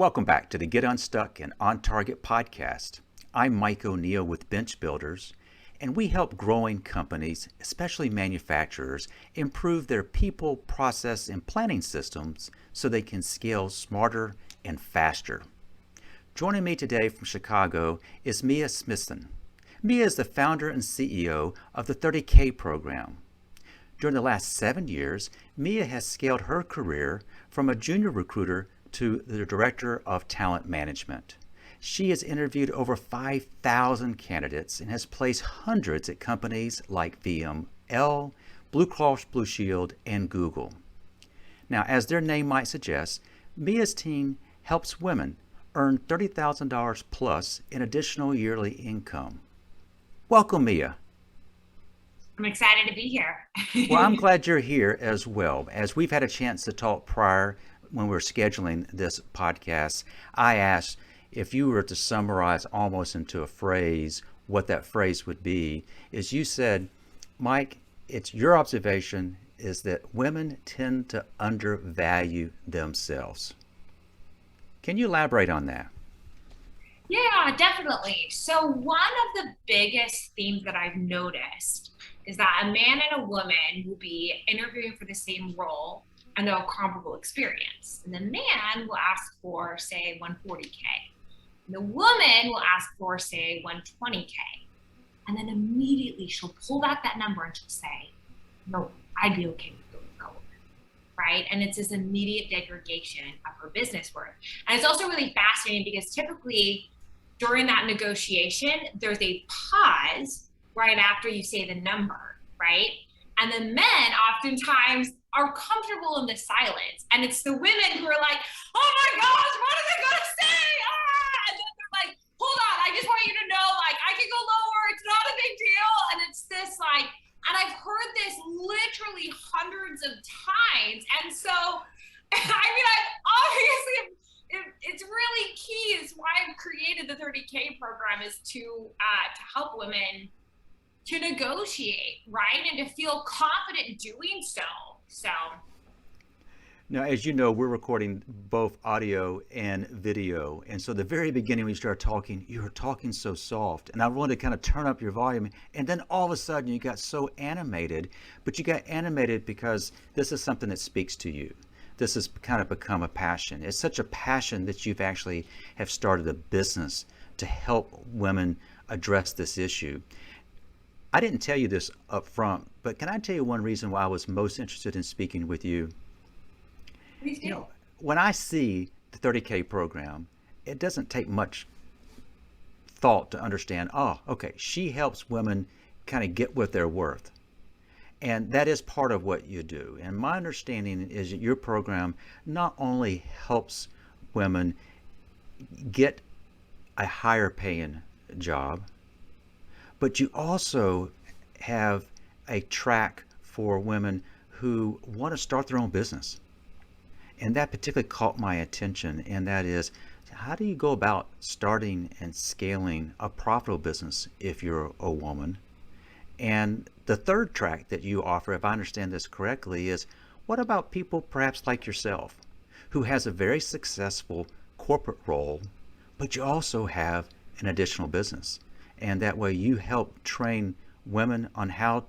Welcome back to the Get Unstuck and On Target podcast. I'm Mike O'Neill with Bench Builders, and we help growing companies, especially manufacturers, improve their people, process, and planning systems so they can scale smarter and faster. Joining me today from Chicago is Mia Smithson. Mia is the founder and CEO of the 30K program. During the last 7 years, Mia has scaled her career from a junior recruiter to the Director of Talent Management. She has interviewed over 5,000 candidates and has placed hundreds at companies like VML, Blue Cross Blue Shield, and Google. Now, as their name might suggest, Mia's team helps women earn $30,000 plus in additional yearly income. Welcome, Mia. I'm excited to be here. Well, I'm glad you're here as well. As we've had a chance to talk prior when we were scheduling this podcast, I asked if you were to summarize almost into a phrase, what that phrase would be, is you said, Mike, it's your observation is that women tend to undervalue themselves. Can you elaborate on that? Yeah, definitely. So one of the biggest themes that I've noticed is that a man and a woman will be interviewing for the same role and they'll have comparable experience. And the man will ask for, say, 140K. And the woman will ask for, say, 120K. And then immediately she'll pull back that number and she'll say, no, I'd be okay with going lower. Right? And it's this immediate degradation of her business worth. And it's also really fascinating because typically during that negotiation, there's a pause right after you say the number, right? And the men oftentimes are comfortable in the silence. And it's the women who are like, oh my gosh, what are they gonna say? Ah! And then they're like, hold on, I just want you to know, like, I can go lower, it's not a big deal. And it's this like, and I've heard this literally hundreds of times. And so, I mean, it's really key. Is why I've created the 30K program is to help women to negotiate, right? And to feel confident doing so. So. Now, as you know, we're recording both audio and video. And so the very beginning when you start talking, you were talking so soft. And I wanted to kind of turn up your volume. And then all of a sudden you got so animated. But you got animated because this is something that speaks to you. This has kind of become a passion. It's such a passion that you've actually have started a business to help women address this issue. I didn't tell you this up front, but can I tell you one reason why I was most interested in speaking with you? Please do. You know, when I see the 30K program, it doesn't take much thought to understand, oh, okay, she helps women kind of get what they're worth. And that is part of what you do. And my understanding is that your program not only helps women get a higher paying job, but you also have a track for women who want to start their own business. And that particularly caught my attention, and that is, how do you go about starting and scaling a profitable business if you're a woman? And the third track that you offer, if I understand this correctly, is what about people perhaps like yourself, who has a very successful corporate role, but you also have an additional business? And that way you help train women on how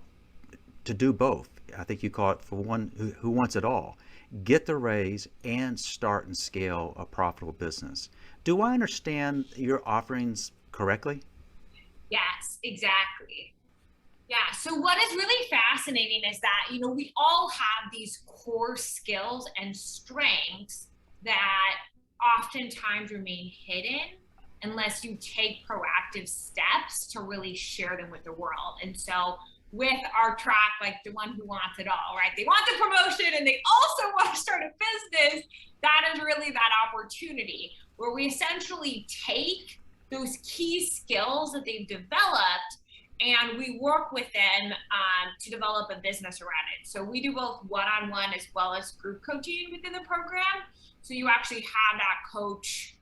to do both. I think you call it for one who wants it all. Get the raise and start and scale a profitable business. Do I understand your offerings correctly? Yes, exactly. Yeah. So what is really fascinating is that, we all have these core skills and strengths that oftentimes remain hidden unless you take proactive steps to really share them with the world. And so with our track, like the one who wants it all, right? They want the promotion and they also want to start a business. That is really that opportunity where we essentially take those key skills that they've developed and we work with them to develop a business around it. So we do both one-on-one as well as group coaching within the program. So you actually have that coach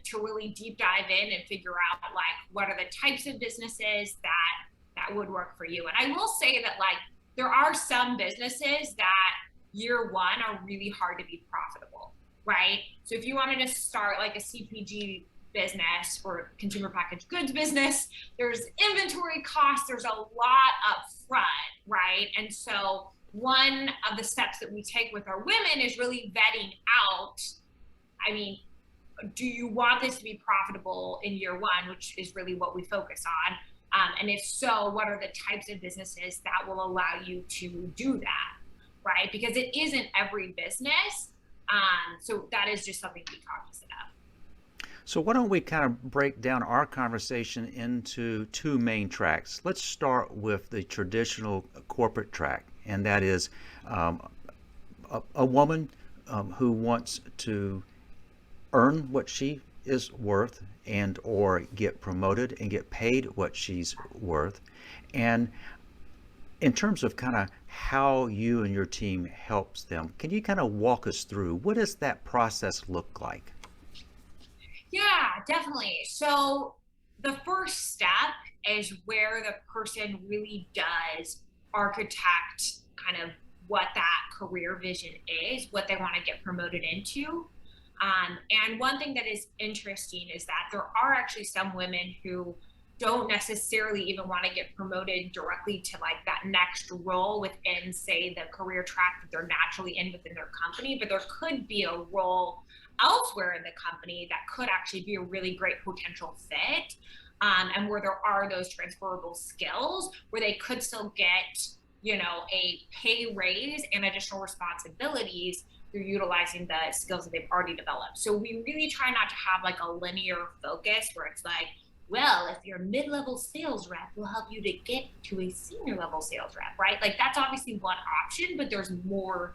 to really deep dive in and figure out like what are the types of businesses that would work for you. And I will say that like there are some businesses that year one are really hard to be profitable. right? So if you wanted to start like a CPG business or consumer packaged goods business, there's inventory costs, there's a lot up front, right? And so one of the steps that we take with our women is really vetting out, I mean, do you want this to be profitable in year one, which is really what we focus on? And if so, what are the types of businesses that will allow you to do that, right? Because it isn't every business. So that is just something to be cognizant of. So why don't we kind of break down our conversation into two main tracks? Let's start with the traditional corporate track, and that is um, a woman who wants to earn what she is worth and or get promoted and get paid what she's worth. And in terms of kind of how you and your team helps them, can you kind of walk us through what does that process look like? Yeah, definitely. So the first step is where the person really does architect kind of what that career vision is, what they want to get promoted into. And one thing that is interesting is that there are actually some women who don't necessarily even want to get promoted directly to like that next role within, say, the career track that they're naturally in within their company, but there could be a role elsewhere in the company that could actually be a really great potential fit. And where there are those transferable skills where they could still get, a pay raise and additional responsibilities through utilizing the skills that they've already developed. So we really try not to have like a linear focus where it's like, well, if you're a mid-level sales rep, we'll help you to get to a senior level sales rep, right? Like that's obviously one option, but there's more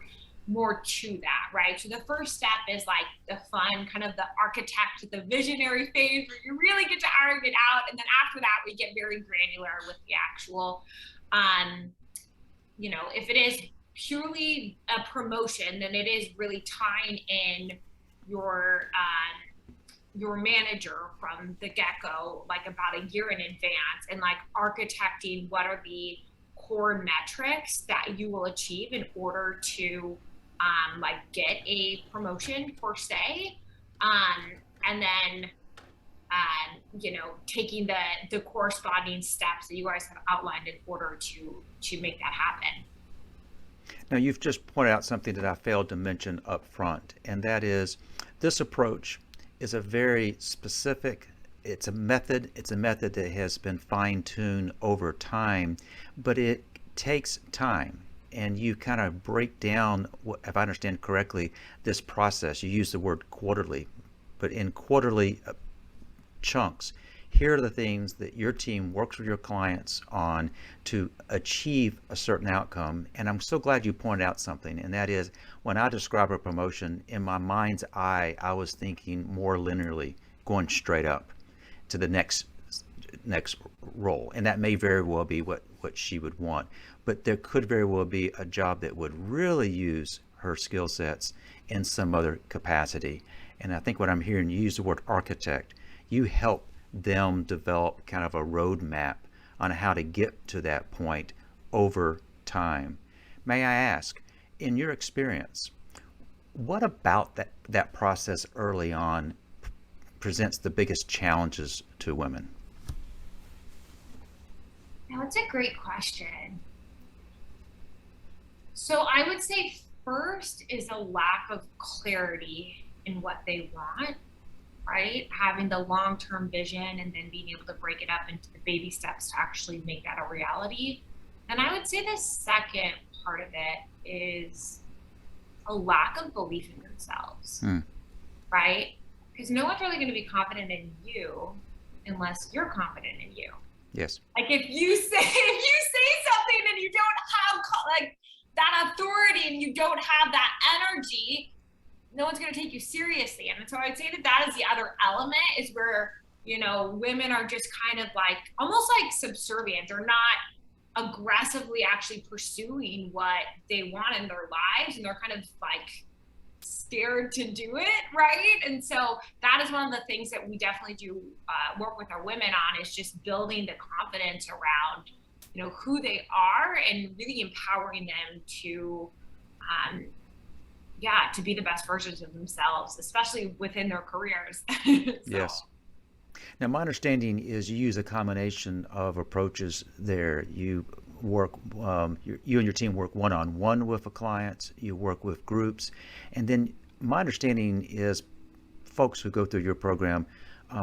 to that, right? So the first step is like the fun, kind of the architect, the visionary phase where you really get to iron it out. And then after that, we get very granular with the actual, um, if it is purely a promotion, then it is really tying in your manager from the get-go, like about a year in advance, and like architecting what are the core metrics that you will achieve in order to like get a promotion per se, and then taking the corresponding steps that you guys have outlined in order to make that happen. Now, you've just pointed out something that I failed to mention up front, and that is this approach is a very specific, it's a method that has been fine-tuned over time, but it takes time. And you kind of break down, if I understand correctly, this process. You use the word quarterly, but in quarterly chunks. Here are the things that your team works with your clients on to achieve a certain outcome. And I'm so glad you pointed out something, and that is when I describe a promotion, in my mind's eye, I was thinking more linearly, going straight up to the next role. And that may very well be what she would want. But there could very well be a job that would really use her skill sets in some other capacity. And I think what I'm hearing, you use the word architect. You help them develop kind of a roadmap on how to get to that point over time. May I ask, in your experience, what about that process early on presents the biggest challenges to women? Now, it's a great question. So I would say first is a lack of clarity in what they want, right? Having the long-term vision and then being able to break it up into the baby steps to actually make that a reality. And I would say the second part of it is a lack of belief in themselves, Hmm. right? Because no one's really going to be confident in you unless you're confident in you. Yes. Like if you say something and you don't have like that authority and you don't have that energy, no one's going to take you seriously. And so I'd say that is the other element, is where women are just kind of like almost like subservient. They're not aggressively actually pursuing what they want in their lives, and they're kind of like scared to do it, right? And so that is one of the things that we definitely do work with our women on, is just building the confidence around who they are and really empowering them to yeah, to be the best versions of themselves, especially within their careers. So Yes. Now, my understanding is you use a combination of approaches there. You work, you and your team work one on one with the clients, you work with groups, and then my understanding is folks who go through your program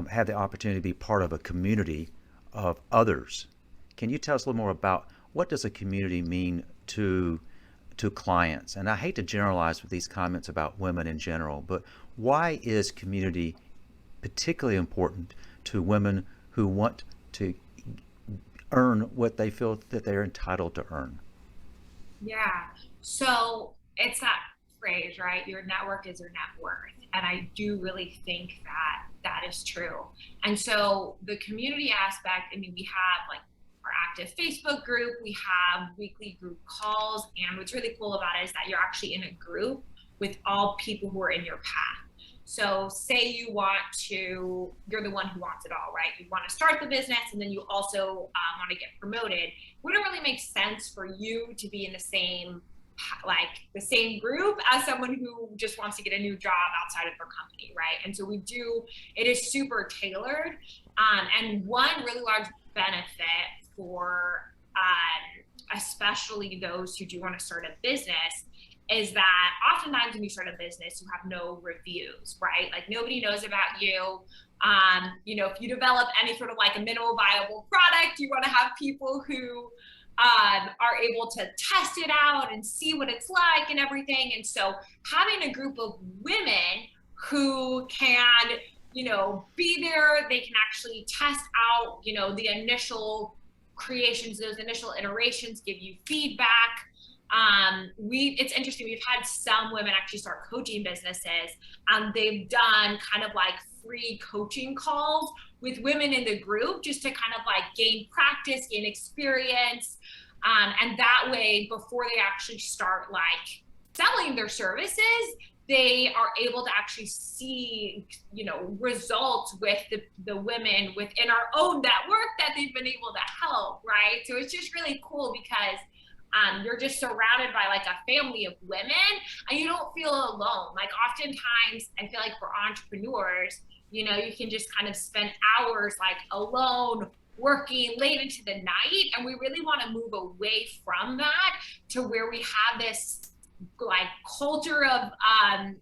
have the opportunity to be part of a community of others. Can you tell us a little more about what does a community mean to clients? And I hate to generalize with these comments about women in general, but why is community particularly important to women who want to earn what they feel that they're entitled to earn? yeah. So it's that phrase, right? Your network is your net worth. And I do really think that that is true. And so the community aspect, I mean, we have like our active Facebook group, we have weekly group calls. And what's really cool about it is that you're actually in a group with all people who are in your path. So say you want to, you're the one who wants it all, right? You want to start the business and then you also want to get promoted. Wouldn't really make sense for you to be in the same the same group as someone who just wants to get a new job outside of their company, right? And so we do, it is super tailored. And one really large benefit for especially those who do want to start a business is that oftentimes when you start a business, you have no reviews, right? Like nobody knows about you. If you develop any sort of like a minimal viable product, you want to have people who are able to test it out and see what it's like and everything. And so having a group of women who can, be there, they can actually test out, the initial creations, those initial iterations, give you feedback. It's interesting. We've had some women actually start coaching businesses, and they've done kind of like free coaching calls with women in the group just to kind of like gain practice, gain experience. And that way, before they actually start like selling their services, they are able to actually see, results with the women within our own network that they've been able to help, right? So it's just really cool because you're just surrounded by like a family of women and you don't feel alone. Like oftentimes I feel like for entrepreneurs, you can just kind of spend hours like alone working late into the night. And we really want to move away from that to where we have this like culture of, of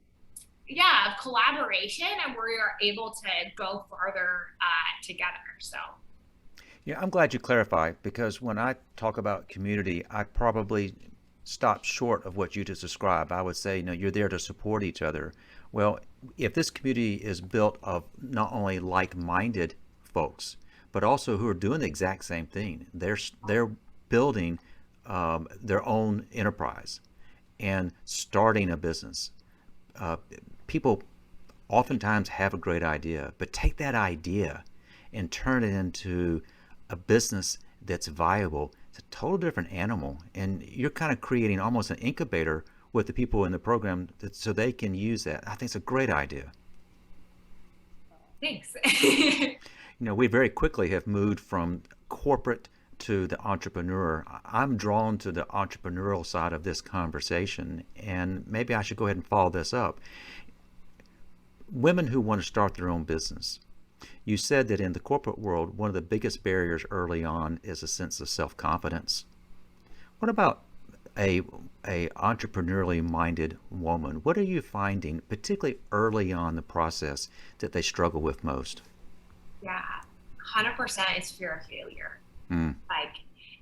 collaboration and where you're able to go farther together. So Yeah, I'm glad you clarified because when I talk about community, I probably stop short of what you just described. I would say, you're there to support each other. Well, if this community is built of not only like-minded folks, but also who are doing the exact same thing, they're building their own enterprise and starting a business. Uh, People oftentimes have a great idea, but take that idea and turn it into a business that's viable. It's a total different animal, and you're kind of creating almost an incubator with the people in the program so they can use that. I think it's a great idea. thanks. We very quickly have moved from corporate to the entrepreneur. I'm drawn to the entrepreneurial side of this conversation, and maybe I should go ahead and follow this up. Women who want to start their own business. You said that in the corporate world, one of the biggest barriers early on is a sense of self-confidence. What about a entrepreneurially minded woman? What are you finding, particularly early on in the process, that they struggle with most? Yeah, 100% it's fear of failure. Mm. Like,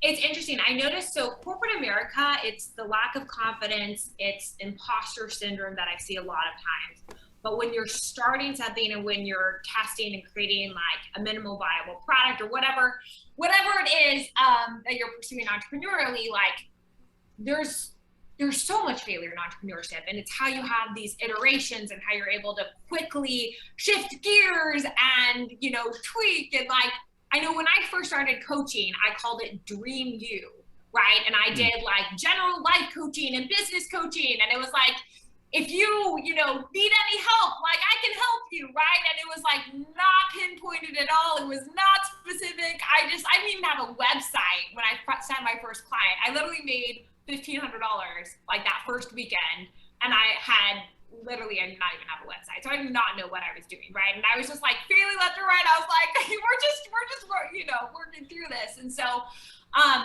it's interesting. I noticed, so corporate America, it's the lack of confidence, it's imposter syndrome that I see a lot of times. But when you're starting something and when you're testing and creating like a minimal viable product or whatever it is that you're pursuing entrepreneurially, like there's so much failure in entrepreneurship, and it's how you have these iterations and how you're able to quickly shift gears and tweak. And like, I know when I first started coaching, I called it Dream You, right? And I did like general life coaching and business coaching, and it was like, if you need any help, like I can help you, right? And it was like not pinpointed at all. It was not specific. I didn't even have a website when I signed my first client. I literally made $1,500 like that first weekend and I did not even have a website. So I did not know what I was doing, right? And I was just like failing left and right. I was like, we're working through this. And so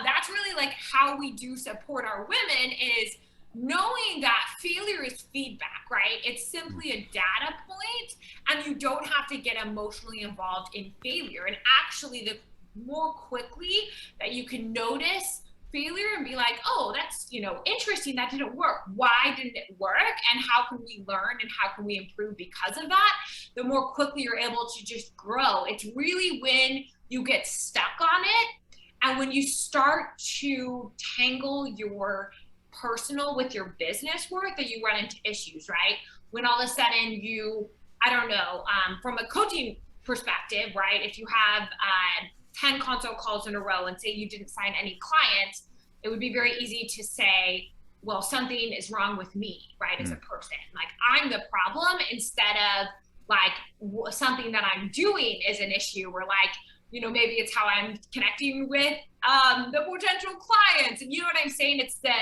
that's really like how we do support our women, is knowing that failure is feedback, right? It's simply a data point, and you don't have to get emotionally involved in failure. And actually, the more quickly that you can notice failure and be like, oh, that's, interesting, that didn't work, why didn't it work, and how can we learn and how can we improve because of that, the more quickly you're able to just grow. It's really when you get stuck on it, and when you start to tangle your personal with your business work, that you run into issues, right? When all of a sudden I don't know, from a coaching perspective, right? If you have 10 consult calls in a row and say you didn't sign any clients, it would be very easy to say, well, something is wrong with me, right? As a person, like I'm the problem, instead of like something that I'm doing is an issue, or like, maybe it's how I'm connecting with the potential clients. And you know what I'm saying? It's the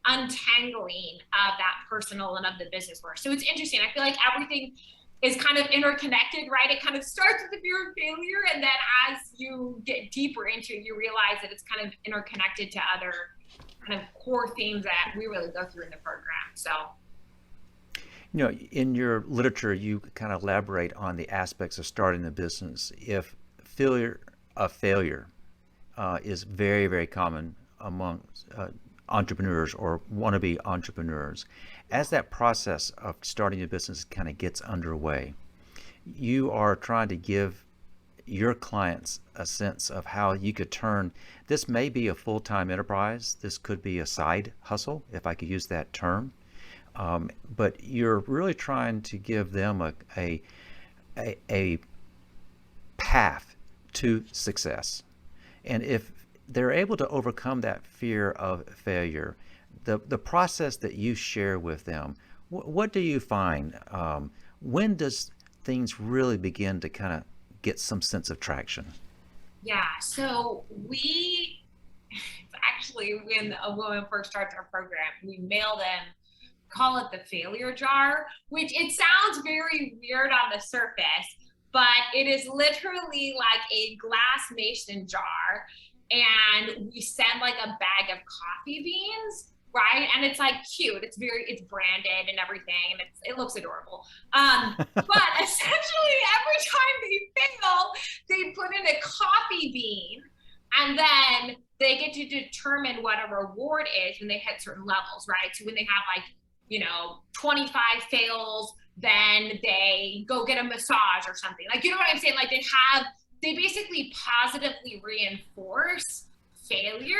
untangling of that personal and of the business work. So it's interesting. I feel like everything is kind of interconnected, right? It kind of starts with the fear of failure, and then as you get deeper into it, you realize that it's kind of interconnected to other kind of core themes that we really go through in the program. So, in your literature, you kind of elaborate on the aspects of starting the business. If failure is very, very common among entrepreneurs or wannabe entrepreneurs. As that process of starting a business kind of gets underway, you are trying to give your clients a sense of how you could turn this. May be a full-time enterprise, this could be a side hustle, if I could use that term, but you're really trying to give them a path to success. And if they're able to overcome that fear of failure, the process that you share with them, what do you find? When does things really begin to kind of get some sense of traction? Yeah, so actually, when a woman first starts our program, we mail them, call it the failure jar, which it sounds very weird on the surface, but it is literally like a glass mason jar, and we send like a bag of coffee beans, right? And it's like cute. It's branded and everything, and it looks adorable. But essentially, every time they fail, they put in a coffee bean, and then they get to determine what a reward is when they hit certain levels, right? So when they have like 25 fails, then they go get a massage or something. Like, you know what I'm saying? Like they basically positively reinforce failure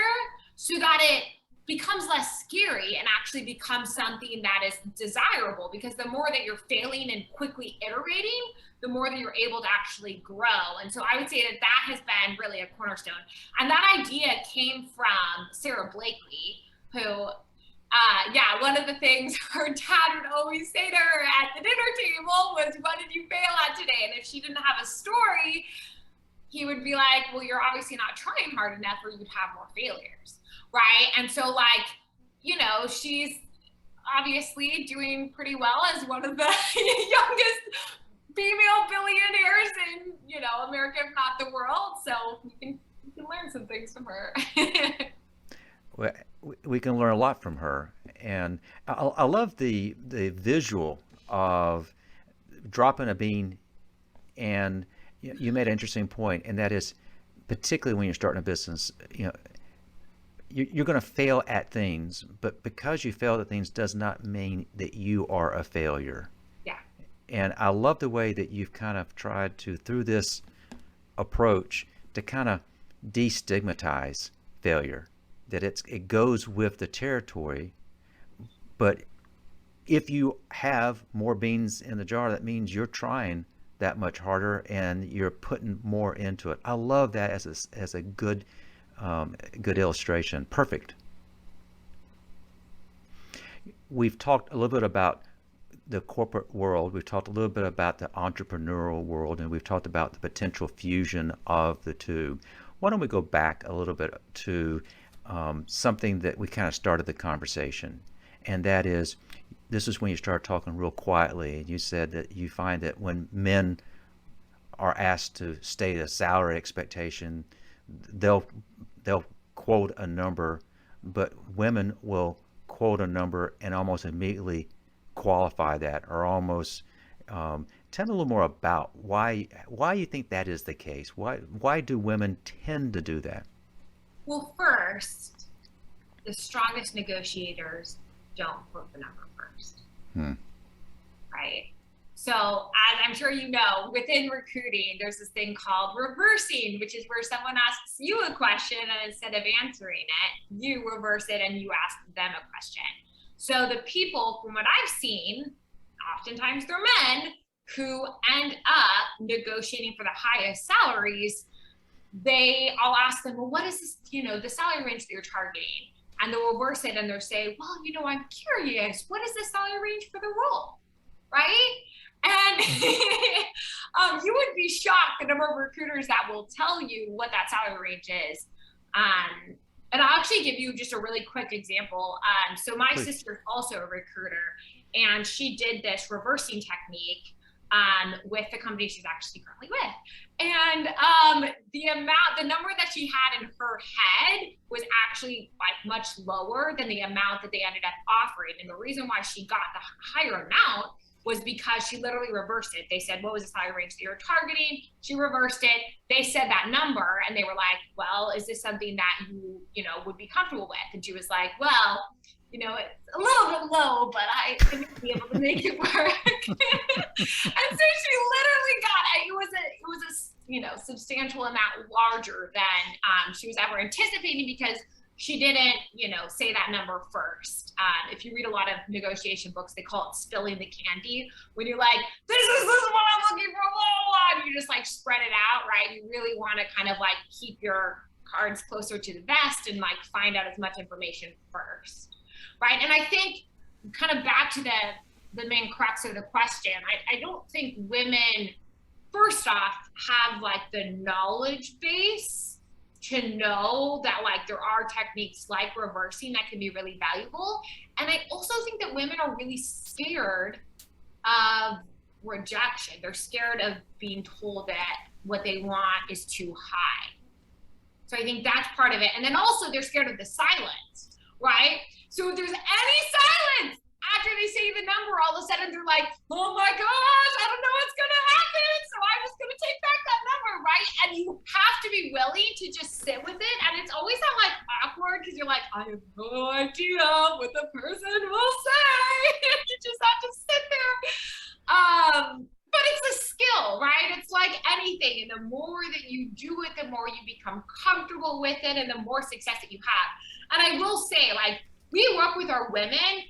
so that it becomes less scary and actually becomes something that is desirable, because the more that you're failing and quickly iterating, the more that you're able to actually grow. And so I would say that has been really a cornerstone. And that idea came from Sarah Blakely, who one of the things her dad would always say to her at the dinner table was, what did you fail at today? And if she didn't have a story, he would be like, well, you're obviously not trying hard enough, or you'd have more failures, right? And so she's obviously doing pretty well as one of the youngest female billionaires in, America, if not the world. So you can learn some things from her. Well, we can learn a lot from her, and I love the visual of dropping a bean. And you made an interesting point, and that is, particularly when you're starting a business, you're going to fail at things, but because you failed at things does not mean that you are a failure. Yeah. And I love the way that you've kind of tried to, through this approach, to kind of destigmatize failure, that it goes with the territory. But if you have more beans in the jar, that means you're trying that much harder and you're putting more into it. I love that as a good illustration. Perfect. We've talked a little bit about the corporate world. We've talked a little bit about the entrepreneurial world, and we've talked about the potential fusion of the two. Why don't we go back a little bit to something that we kind of started the conversation, and that is this is when you start talking real quietly. And you said that you find that when men are asked to state a salary expectation, they'll they'll quote a number, but women will quote a number and almost immediately qualify that, or almost tell me a little more about why you think that is the case. Why do women tend to do that? Well, first, the strongest negotiators don't quote the number first, Hmm. right? So, as I'm sure you know, within recruiting, there's this thing called reversing, which is where someone asks you a question and instead of answering it, you reverse it and you ask them a question. So, the people, from what I've seen, oftentimes they're men who end up negotiating for the highest salaries. I'll ask them, well, what is this, the salary range that you're targeting? And they'll reverse it and they'll say, well, I'm curious, what is the salary range for the role? Right? And you would be shocked the number of recruiters that will tell you what that salary range is. And I'll actually give you just a really quick example. So my Please. sister is also a recruiter, and she did this reversing technique with the company she's actually currently with. And the number that she had in her head was actually like much lower than the amount that they ended up offering. And the reason why she got the higher amount was because she literally reversed it. They said, what was the salary range that you're targeting? She reversed it. They said that number, and they were like, well, is this something that you would be comfortable with? And she was like, well, it's a little bit low, but I think I'd be able to make it work. And so she literally got it. It was a substantial amount larger than she was ever anticipating, because she didn't, say that number first. If you read a lot of negotiation books, they call it spilling the candy. When you're like, this is what I'm looking for, blah, blah, blah, and you just like spread it out, right? You really want to kind of like keep your cards closer to the vest and like find out as much information first, right? And I think kind of back to the main crux of the question, I don't think women, first off, have like the knowledge base to know that like there are techniques like reversing that can be really valuable. And I also think that women are really scared of rejection. They're scared of being told that what they want is too high. So I think that's part of it. And then also they're scared of the silence, right? So if there's any silence after they say the number, all of a sudden they're like, oh my gosh, I don't know what's going to happen. So I'm just going to take back that number, right? And you have to be willing to just sit with it. And it's always that like awkward, because you're like, I have no idea what the person will say. You just have to sit there. But it's a skill, right? It's like anything. And the more that you do it, the more you become comfortable with it and the more success that you have. And I will say, like, we work with our women.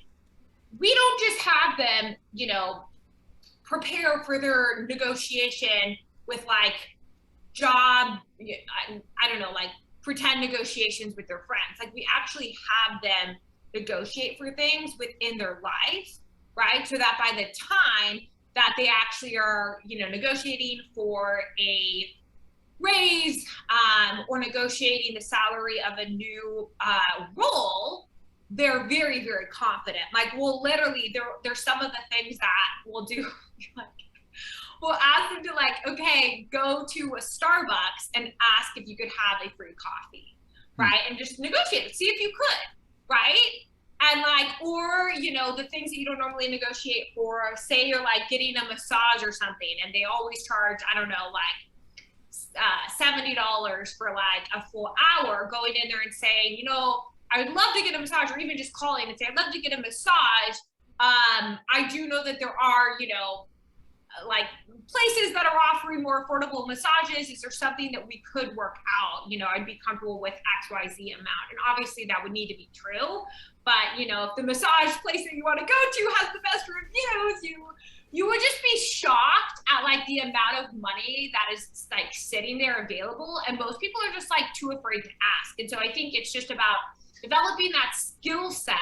We don't just have them, prepare for their negotiation with like job, I don't know, like pretend negotiations with their friends. Like we actually have them negotiate for things within their life, right? So that by the time that they actually are, negotiating for a raise or negotiating the salary of a new role, they're very, very confident. Like we'll literally, there's some of the things that we'll do, like we'll ask them to like, okay, go to a Starbucks and ask if you could have a free coffee, right? And just negotiate it, see if you could, right? And like, or, the things that you don't normally negotiate for, say you're like getting a massage or something, and they always charge, I don't know, like $70 for like a full hour, going in there and saying, I would love to get a massage, or even just calling and say, I'd love to get a massage. I do know that there are, like places that are offering more affordable massages. Is there something that we could work out? I'd be comfortable with XYZ amount. And obviously that would need to be true. But, if the massage place that you want to go to has the best reviews, you would just be shocked at like the amount of money that is like sitting there available. And most people are just like too afraid to ask. And so I think it's just about developing that skill set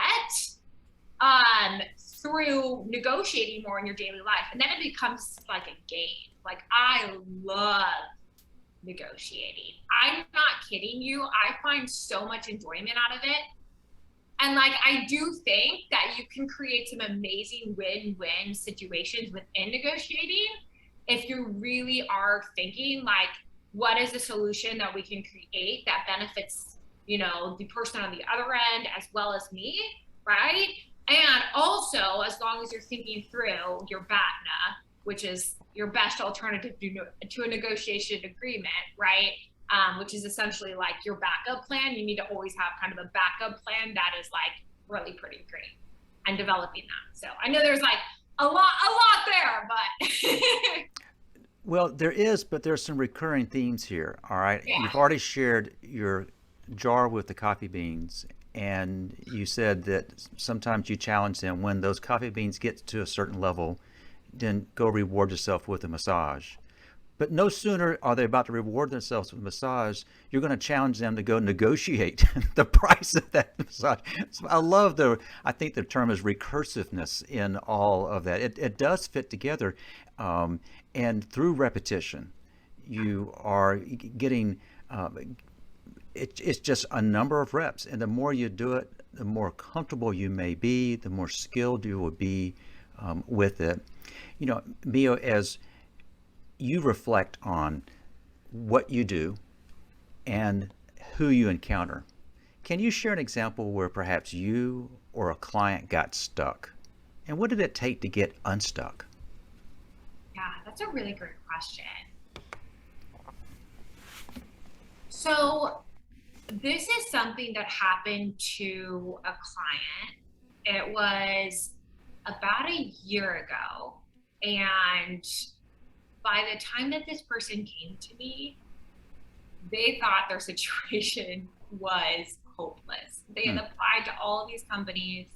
through negotiating more in your daily life. And then it becomes like a game. Like I love negotiating. I'm not kidding you. I find so much enjoyment out of it. And like, I do think that you can create some amazing win-win situations within negotiating if you really are thinking like, what is the solution that we can create that benefits, the person on the other end as well as me, right? And also, as long as you're thinking through your BATNA, which is your best alternative to a negotiation agreement, right? Which is essentially like your backup plan. You need to always have kind of a backup plan that is like really pretty great, and developing that. So I know there's like a lot there, but Well, there is, but there's some recurring themes here. All right. You've yeah, already shared your jar with the coffee beans, and you said that sometimes you challenge them when those coffee beans get to a certain level, then go reward yourself with a massage. But no sooner are they about to reward themselves with a massage, you're going to challenge them to go negotiate the price of that massage. So I think the term is recursiveness in all of that. It does fit together. Um, and through repetition, you are getting, it's just a number of reps. And the more you do it, the more comfortable you may be, the more skilled you will be with it. Mio, as you reflect on what you do and who you encounter, can you share an example where perhaps you or a client got stuck? And what did it take to get unstuck? yeah, that's a really great question. So this is something that happened to a client. It was about a year ago, and by the time that this person came to me, they thought their situation was hopeless. They had Hmm. applied to all of these companies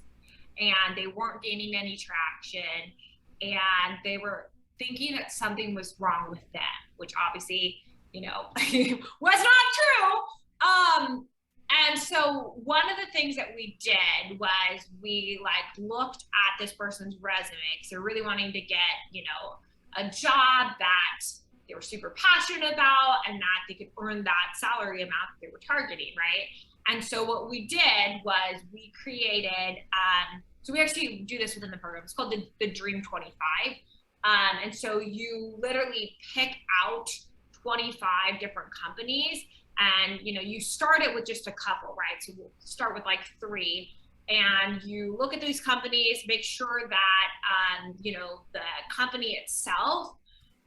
and they weren't gaining any traction, and they were thinking that something was wrong with them, which obviously, was not true. And so one of the things that we did was we like looked at this person's resume because they're really wanting to get, a job that they were super passionate about and that they could earn that salary amount that they were targeting, right? And so what we did was we created, so we actually do this within the program. It's called the Dream 25. And so you literally pick out 25 different companies, and you start it with just a couple, right? So we'll start with like three, and you look at these companies, make sure that the company itself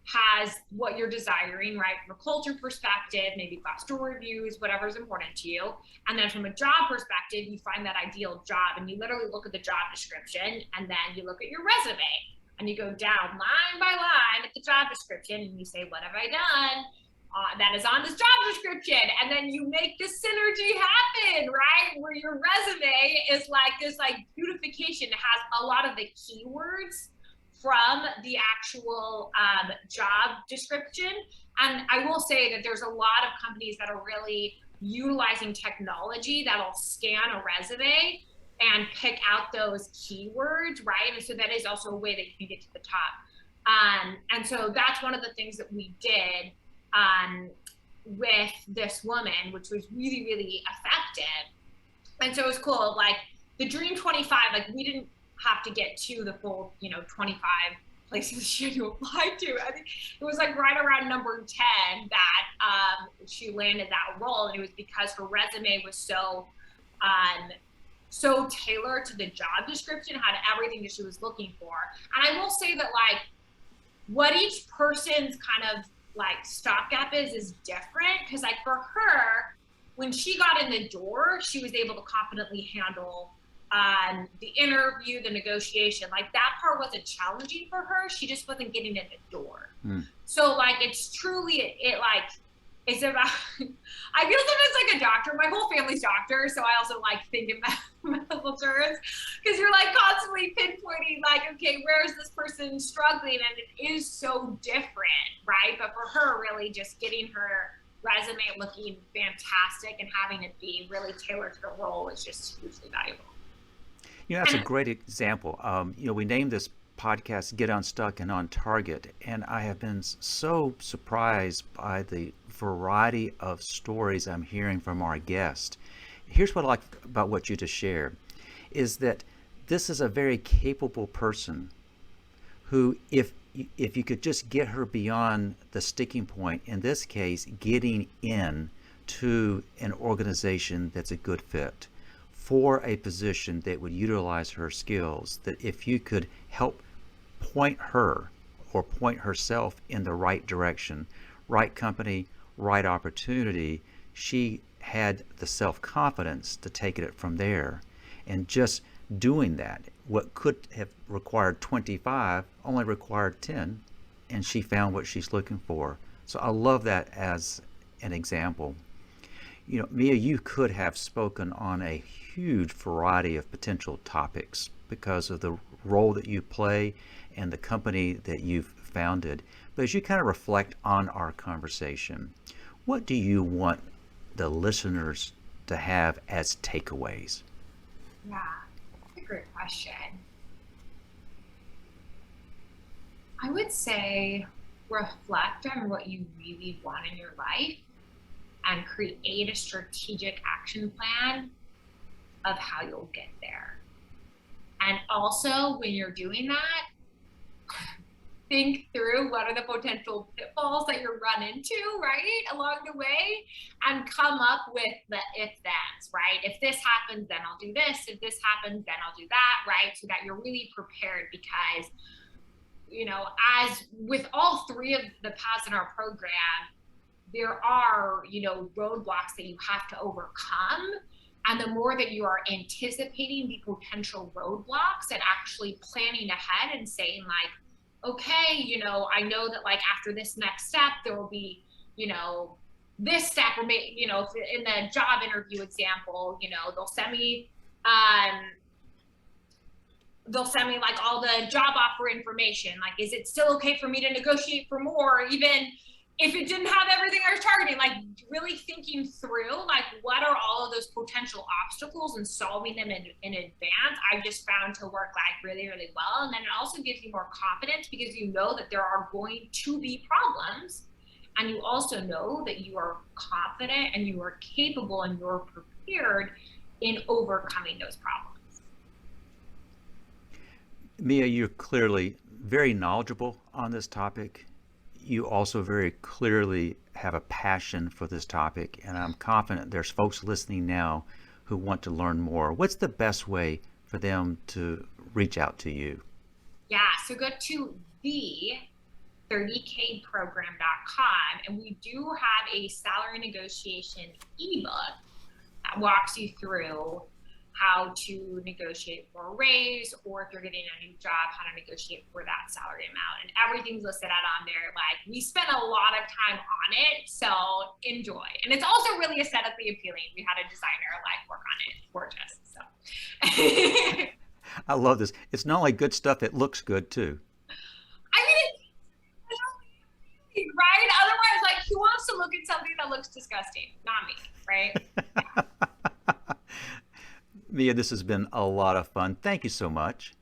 has what you're desiring, right? From a culture perspective, maybe Glassdoor reviews, whatever's important to you. And then from a job perspective, you find that ideal job and you literally look at the job description, and then you look at your resume and you go down line by line at the job description and you say, what have I done? That is on this job description, and then you make this synergy happen, right? Where your resume is like this like beautification. It has a lot of the keywords from the actual job description. And I will say that there's a lot of companies that are really utilizing technology that'll scan a resume and pick out those keywords, right? And so that is also a way that you can get to the top. And so that's one of the things that we did with this woman, which was really, really effective. And so it was cool. Like the Dream 25, like we didn't have to get to the full, 25 places she had to apply to. I think it was like right around number 10 that she landed that role. And it was because her resume was so tailored to the job description, had everything that she was looking for. And I will say that like what each person's kind of like stopgap is different, because like for her, when she got in the door, she was able to confidently handle the interview, the negotiation. Like that part wasn't challenging for her. She just wasn't getting in the door. Hmm. So like it's truly it like it's about I feel sometimes like a doctor. My whole family's doctors, so I also like think in medical terms, because you're like constantly pinpointing like, okay, where is this person struggling? And it is so different, right? But for her, really just getting her resume looking fantastic and having it be really tailored to the role is just hugely valuable. That's a great example. We named this podcast Get Unstuck and On Target, and I have been so surprised by the variety of stories I'm hearing from our guests. here's what I like about what you just shared is that this is a very capable person who, if you could just get her beyond the sticking point, in this case, getting in to an organization that's a good fit for a position that would utilize her skills, that if you could help point her or point herself in the right direction, right company, right opportunity, she had the self-confidence to take it from there. And just doing that, what could have required 25 only required 10, and she found what she's looking for. So I love that as an example. Mia, you could have spoken on a huge variety of potential topics because of the role that you play and the company that you've founded. But as you kind of reflect on our conversation, what do you want the listeners to have as takeaways? Yeah, that's a great question. I would say reflect on what you really want in your life and create a strategic action plan of how you'll get there. And also, when you're doing that, think through what are the potential pitfalls that you run into, right, along the way, and come up with the if-thens, right? If this happens, then I'll do this. If this happens, then I'll do that, right? So that you're really prepared, because, as with all three of the paths in our program, there are, roadblocks that you have to overcome. And the more that you are anticipating the potential roadblocks and actually planning ahead and saying like, okay, I know that like after this next step, there will be, this step, or maybe, in the job interview example, they'll send me like all the job offer information. Like, is it still okay for me to negotiate for more, even if it didn't have everything I was targeting? Like, really thinking through, like, what are all of those potential obstacles and solving them in advance, I've just found to work like really, really well. And then it also gives you more confidence because you know that there are going to be problems. And you also know that you are confident and you are capable and you're prepared in overcoming those problems. Mia, you're clearly very knowledgeable on this topic. You also very clearly have a passion for this topic, and I'm confident there's folks listening now who want to learn more. What's the best way for them to reach out to you? Yeah, so go to the30kprogram.com, and we do have a salary negotiation ebook that walks you through how to negotiate for a raise, or if you're getting a new job, how to negotiate for that salary amount. And everything's listed out on there. Like, we spent a lot of time on it, so enjoy. And it's also really aesthetically appealing. We had a designer like work on it. It's gorgeous. So I love this. It's not only good stuff, it looks good too. I mean, right? Otherwise, like, who wants to look at something that looks disgusting? Not me, right? Yeah. Mia, this has been a lot of fun. Thank you so much.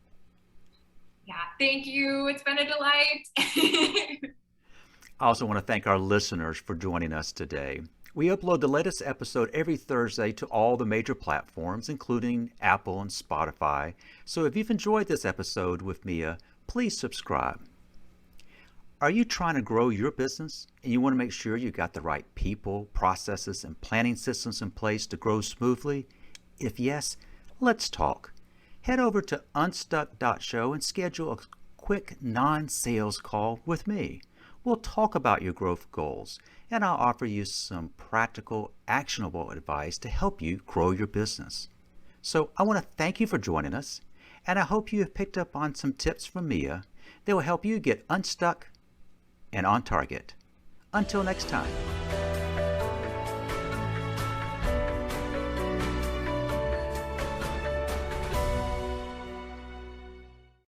Yeah, thank you. It's been a delight. I also want to thank our listeners for joining us today. We upload the latest episode every Thursday to all the major platforms, including Apple and Spotify. So if you've enjoyed this episode with Mia, please subscribe. Are you trying to grow your business and you want to make sure you got the right people, processes, and planning systems in place to grow smoothly? If yes, let's talk. Head over to unstuck.show and schedule a quick non-sales call with me. We'll talk about your growth goals, and I'll offer you some practical, actionable advice to help you grow your business. So I want to thank you for joining us, and I hope you have picked up on some tips from Mia that will help you get unstuck and on target. Until next time.